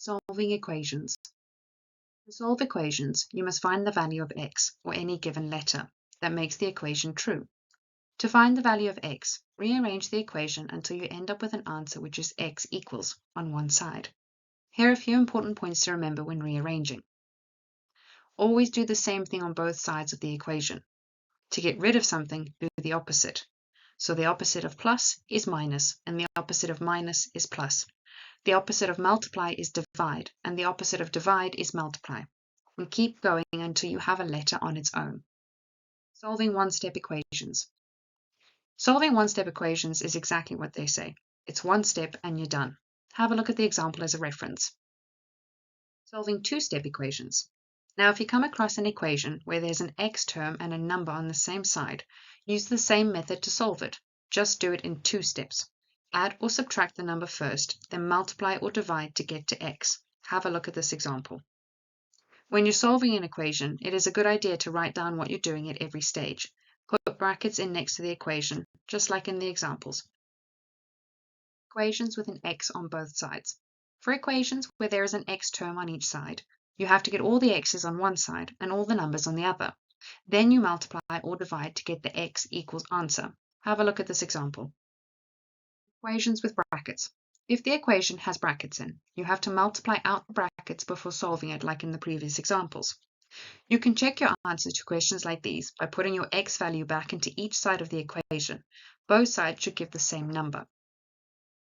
Solving equations. To solve equations, you must find the value of x, or any given letter, that makes the equation true. To find the value of x, rearrange the equation until you end up with an answer which is x equals on one side. Here are a few important points to remember when rearranging. Always do the same thing on both sides of the equation. To get rid of something, do the opposite. So the opposite of plus is minus, and the opposite of minus is plus. The opposite of multiply is divide, and the opposite of divide is multiply. And keep going until you have a letter on its own. Solving one-step equations. Solving one-step equations is exactly what they say. It's one step and you're done. Have a look at the example as a reference. Solving two-step equations. Now, if you come across an equation where there's an x term and a number on the same side, use the same method to solve it. Just do it in 2 steps. Add or subtract the number first, then multiply or divide to get to x. Have a look at this example. When you're solving an equation, it is a good idea to write down what you're doing at every stage. Put brackets in next to the equation, just like in the examples. Equations with an x on both sides. For equations where there is an x term on each side, you have to get all the x's on one side and all the numbers on the other. Then you multiply or divide to get the x equals answer. Have a look at this example. Equations with brackets. If the equation has brackets in, you have to multiply out the brackets before solving it, like in the previous examples. You can check your answers to questions like these by putting your x value back into each side of the equation. Both sides should give the same number.